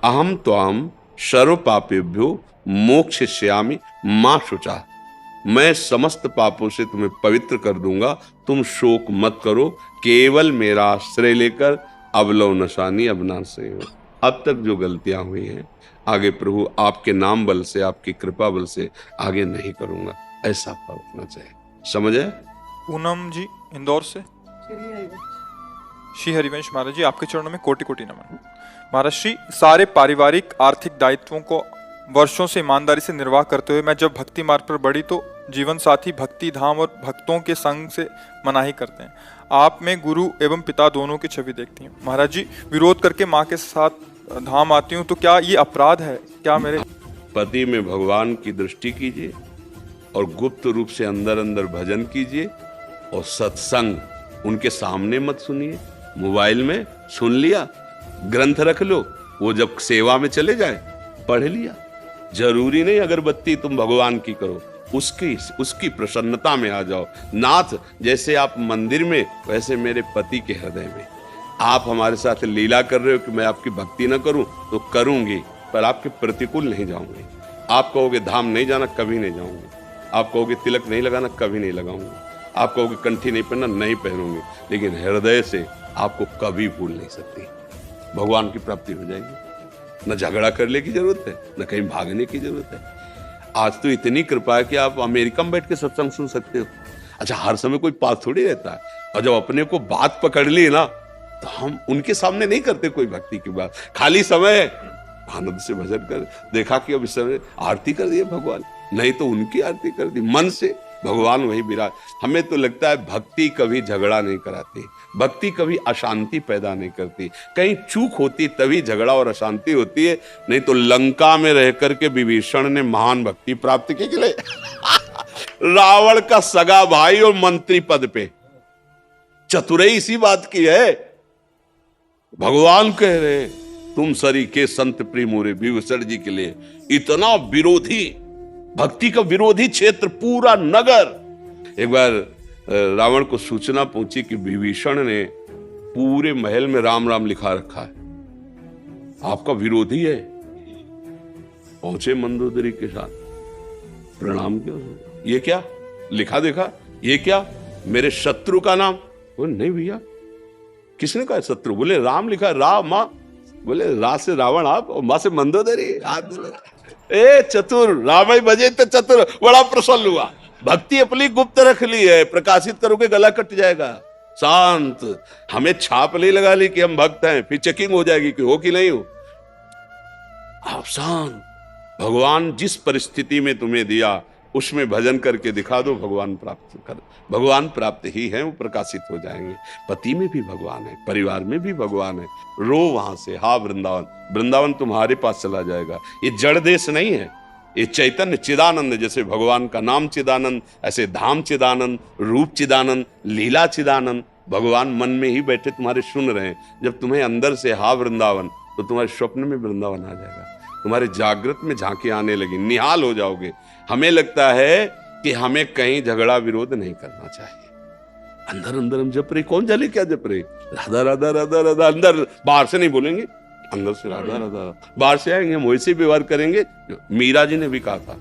अहम त्वाम सर्व पापेभ्यो मोक्षयिष्यामि मा शुचा। मैं समस्त पापों से तुम्हें पवित्र कर दूंगा, तुम शोक मत करो, केवल मेरा आश्रय लेकर अवलव नशानी अवनाशय हो। अब तक जो गलतियां हुई हैं आगे प्रभु आपके नाम बल से, आपकी कृपा बल से आगे नहीं करूंगा, ऐसा भाव होना चाहिए। समझे? पूनम जी इंदौर से। श्री हरिवंश महाराज जी, आपके चरणों में कोटि कोटि नमन। महाराज श्री, सारे पारिवारिक आर्थिक दायित्वों को वर्षों से ईमानदारी से निर्वाह करते हुए मैं जब भक्ति मार्ग पर बढ़ी तो जीवन साथी भक्ति धाम और भक्तों के संग से मनाही करते हैं। आप में गुरु एवं पिता दोनों की छवि देखती हूँ। महाराज जी, विरोध करके माँ के साथ धाम आती हूँ तो क्या ये अपराध है? क्या मेरे पति में भगवान की दृष्टि कीजिए और गुप्त रूप से अंदर अंदर भजन कीजिए, और सत्संग उनके सामने मत सुनिए, मोबाइल में सुन लिया, ग्रंथ रख लो, वो जब सेवा में चले जाए पढ़ लिया। जरूरी नहीं अगरबत्ती तुम भगवान की करो, उसकी प्रसन्नता में आ जाओ। नाथ, जैसे आप मंदिर में वैसे मेरे पति के हृदय में। आप हमारे साथ लीला कर रहे हो कि मैं आपकी भक्ति न करूं, तो करूंगी, पर आपके प्रतिकूल नहीं जाऊंगी। आप कहोगे धाम नहीं जाना, कभी नहीं जाऊंगी। आप कहोगे तिलक नहीं लगाना, कभी नहीं लगाऊंगी। आप कहोगे कंठी नहीं पहनना, नहीं पहनूंगी, लेकिन हृदय से आपको कभी भूल नहीं सकती। भगवान की प्राप्ति हो जाएगी। न झगड़ा करने की जरूरत है, न कहीं भागने की जरूरत है। आज तो इतनी कृपा है कि आप अमेरिका में बैठ के सत्संग सुन सकते हो। अच्छा, हर समय कोई पास थोड़ी रहता है, और जब अपने को बात पकड़ ली ना, तो हम उनके सामने नहीं करते कोई भक्ति की बात। खाली समय आनंद से भजन कर, देखा कि अब इस समय आरती कर दी भगवान, नहीं तो उनकी आरती कर दी मन से, भगवान वही विराज। हमें तो लगता है भक्ति कभी झगड़ा नहीं कराती, भक्ति कभी अशांति पैदा नहीं करती। कहीं चूक होती तभी झगड़ा और अशांति होती है, नहीं तो लंका में रह करके विभीषण ने महान भक्ति प्राप्त की के लिए रावण का सगा भाई और मंत्री पद पे। चतुराई इसी बात की है। भगवान कह रहे तुम सरी के संत प्रिय विभीषण जी के लिए इतना विरोधी, भक्ति का विरोधी क्षेत्र पूरा नगर। एक बार रावण को सूचना पहुंची कि विभीषण ने पूरे महल में राम राम लिखा रखा है, आपका विरोधी है। पहुंचे मंदोदरी के साथ, प्रणाम क्यों, ये क्या लिखा देखा, ये क्या मेरे शत्रु का नाम? बोले नहीं भैया, किसने कहा शत्रु? बोले राम लिखा, राम मां। बोले रा से रावण आप और मां से मंदोदरी आप। ए चतुर, रामाई बजे तो चतुर, बड़ा प्रसन्न हुआ। भक्ति अपनी गुप्त रख ली है, प्रकाशित करोगे गला कट जाएगा। शांत, हमें छाप नहीं लगा ली कि हम भक्त हैं, फिर चेकिंग हो जाएगी कि हो कि नहीं हो। आप शांत, भगवान जिस परिस्थिति में तुम्हें दिया उसमें भजन करके दिखा दो, भगवान प्राप्त कर, भगवान प्राप्त ही है, वो प्रकाशित हो जाएंगे। पति में भी भगवान है, परिवार में भी भगवान है। रो वहां से, हा वृंदावन, वृंदावन तुम्हारे पास चला जाएगा। ये जड़ देश नहीं है, ये चैतन्य चिदानंद। जैसे भगवान का नाम चिदानंद, ऐसे धाम चिदानंद, रूप चिदानंद, लीला चिदानंद। भगवान मन में ही बैठे तुम्हारे सुन रहे हैं। जब तुम्हें अंदर से हा वृंदावन, तो तुम्हारे स्वप्न में वृंदावन आ जाएगा, तुम्हारे जागृत में झांकी आने लगी, निहाल हो जाओगे। हमें लगता है कि हमें कहीं झगड़ा विरोध नहीं करना चाहिए। अंदर अंदर हम जप रहे, कौन जाने क्या जप रहे, राधा राधा राधा राधा। अंदर, बाहर से नहीं बोलेंगे, अंदर से राधा राधा। बाहर से आएंगे हम वैसे व्यवहार करेंगे। मीरा जी ने भी कहा था,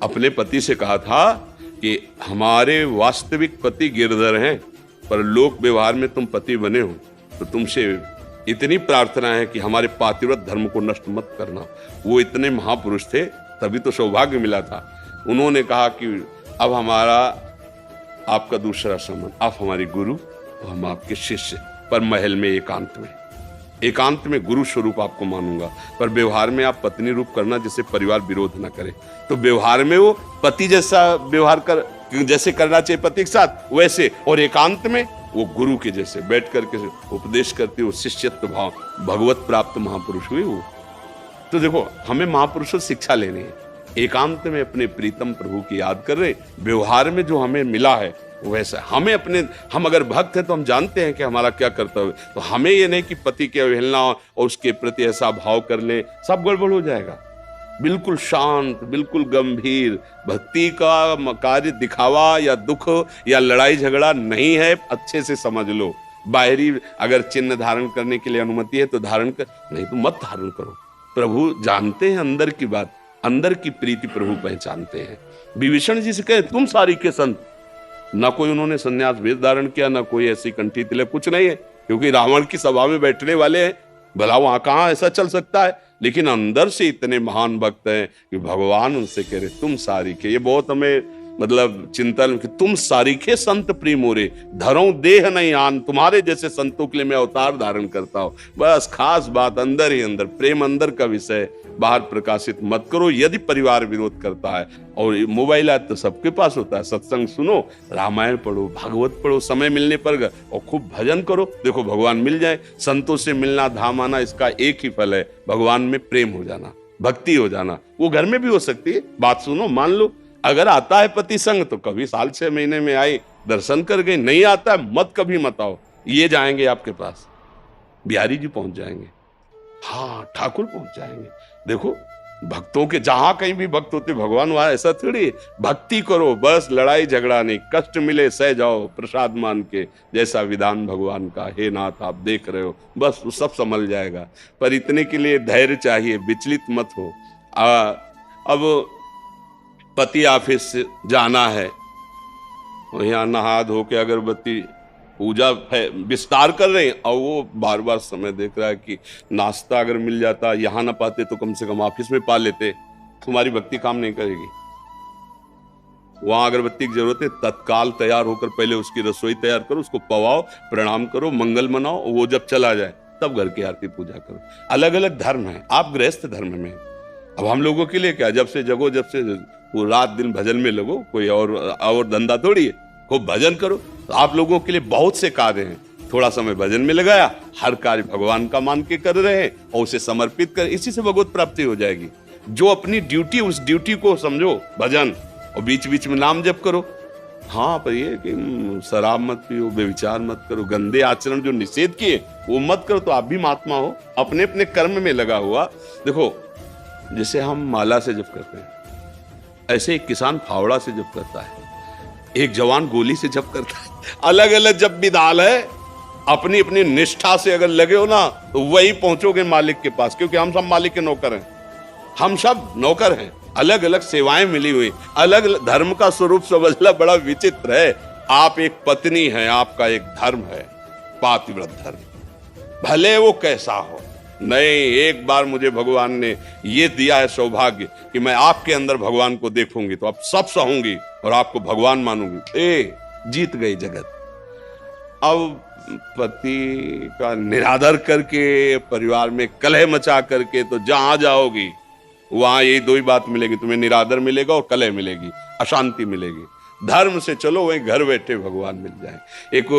अपने पति से कहा था कि हमारे वास्तविक पति गिरधर हैं, पर लोक व्यवहार में तुम पति बने हो, तो तुमसे इतनी प्रार्थना है कि हमारे पातिव्रत धर्म को नष्ट मत करना। वो इतने महापुरुष थे, तभी तो सौभाग्य मिला था। उन्होंने कहा कि अब हमारा आपका दूसरा संबंध, आप हमारे गुरु और हम आपके शिष्य, पर महल में एकांत में गुरु स्वरूप आपको मानूंगा, पर व्यवहार में आप पत्नी रूप करना, जिससे परिवार विरोध न करे। तो व्यवहार में वो पति जैसा व्यवहार कर, जैसे करना चाहिए पति के साथ वैसे, और एकांत में वो गुरु के जैसे बैठ करके उपदेश करती, वो शिष्यत्व भाव, भगवत प्राप्त महापुरुष हुए वो। तो देखो, हमें महापुरुषों से शिक्षा लेनी है। एकांत में अपने प्रीतम प्रभु की याद कर रहे, व्यवहार में जो हमें मिला है वैसा हम अगर भक्त हैं तो हम जानते हैं कि हमारा क्या कर्तव्य है। तो हमें ये नहीं कि पति की अवहेलना और उसके प्रति ऐसा भाव कर ले, सब गड़बड़ हो जाएगा। बिल्कुल शांत, बिल्कुल गंभीर। भक्ति का कार्य दिखावा या दुख या लड़ाई झगड़ा नहीं है, अच्छे से समझ लो। बाहरी अगर चिन्ह धारण करने के लिए अनुमति है तो धारण कर, नहीं तो मत धारण करो। प्रभु जानते हैं अंदर की बात, अंदर की प्रीति प्रभु पहचानते हैं। विभीषण जी से कहे तुम सारी के संत, ना कोई उन्होंने संन्यास वेश धारण किया, ना कोई ऐसी कंठी तिलक, कुछ नहीं है, क्योंकि रावण की सभा में बैठने वाले हैं, भला वहां कहां ऐसा चल सकता है। लेकिन अंदर से इतने महान भक्त हैं कि भगवान उनसे कह रहे तुम सारी के, ये बहुत हमें मतलब चिंतन कि तुम सारीखे संत प्रिय मोरे, धरो देह नहीं आन, तुम्हारे जैसे संतों के लिए मैं अवतार धारण करता हूं। बस खास बात अंदर ही अंदर, प्रेम अंदर का विषय, बाहर प्रकाशित मत करो। यदि परिवार विरोध करता है, और मोबाइल है तो सबके पास होता है, सत्संग सुनो, रामायण पढ़ो, भागवत पढ़ो, समय मिलने पर और खूब भजन करो, देखो भगवान मिल जाए। संतों से मिलना, धाम आना, इसका एक ही फल है, भगवान में प्रेम हो जाना, भक्ति हो जाना। वो घर में भी हो सकती है, बात सुनो, मान लो अगर आता है पति संग तो कभी साल 6 महीने में आई, दर्शन कर गई, नहीं आता है मत कभी मत आओ, ये जाएंगे आपके पास, बिहारी जी पहुंच जाएंगे, हाँ ठाकुर पहुंच जाएंगे। देखो भक्तों के जहां कहीं भी भक्त होते भगवान वहां, ऐसा थोड़ी, भक्ति करो बस, लड़ाई झगड़ा नहीं, कष्ट मिले सह जाओ प्रसाद मान के, जैसा विधान भगवान का, हे नाथ आप देख रहे हो, बस वो सब संभल जाएगा। पर इतने के लिए धैर्य चाहिए, विचलित मत हो। अब पति ऑफिस से जाना है, यहाँ नहा धो के अगरबत्ती पूजा विस्तार कर रहे हैं, और वो बार बार समय देख रहा है कि नाश्ता अगर मिल जाता, यहाँ ना पाते तो कम से कम ऑफिस में पा लेते, तुम्हारी भक्ति काम नहीं करेगी। वहां अगरबत्ती की जरूरत है, तत्काल तैयार होकर पहले उसकी रसोई तैयार करो, उसको पवाओ, प्रणाम करो, मंगल मनाओ, वो जब चला जाए तब घर की आरती पूजा करो। अलग अलग धर्म है, आप गृहस्थ धर्म में, अब हम लोगों के लिए क्या, जब से जगो, जब से वो रात दिन भजन में लगो, कोई और धंधा थोड़ी है, खूब भजन करो। तो आप लोगों के लिए बहुत से कार्य हैं, थोड़ा समय भजन में लगाया, हर कार्य भगवान का मान के कर रहे हैं और उसे समर्पित कर, इसी से भगवत प्राप्ति हो जाएगी। जो अपनी ड्यूटी, उस ड्यूटी को समझो भजन, और बीच बीच में नाम जप करो। हाँ पर ये कि शराब मत पियो, व्यभिचार मत करो, गंदे आचरण जो निषेध किए वो मत करो, तो आप भी महात्मा हो, अपने अपने कर्म में लगा हुआ। देखो जैसे हम माला से जप करते हैं, ऐसे एक किसान फावड़ा से जप करता है, एक जवान गोली से जप करता है, अलग अलग जप विधान है। अपनी अपनी निष्ठा से अगर लगे हो ना तो वही पहुंचोगे मालिक के पास, क्योंकि हम सब मालिक के नौकर हैं, हम सब नौकर हैं, अलग अलग सेवाएं मिली हुई, अलग अलग धर्म का स्वरूप समझना बड़ा विचित्र है। आप एक पत्नी हैं, आपका एक धर्म है पातिव्रत धर्म, भले वो कैसा हो। नहीं, एक बार मुझे भगवान ने ये दिया है सौभाग्य कि मैं आपके अंदर भगवान को देखूंगी तो आप सब सहूंगी और आपको भगवान मानूंगी, जीत गई जगत। अब पति का निरादर करके, परिवार में कलह मचा करके तो जहां जाओगी वहां यही दो ही बात मिलेगी, तुम्हें निरादर मिलेगा और कलह मिलेगी, अशांति मिलेगी। धर्म से चलो, वहीं घर बैठे भगवान मिल जाए। एक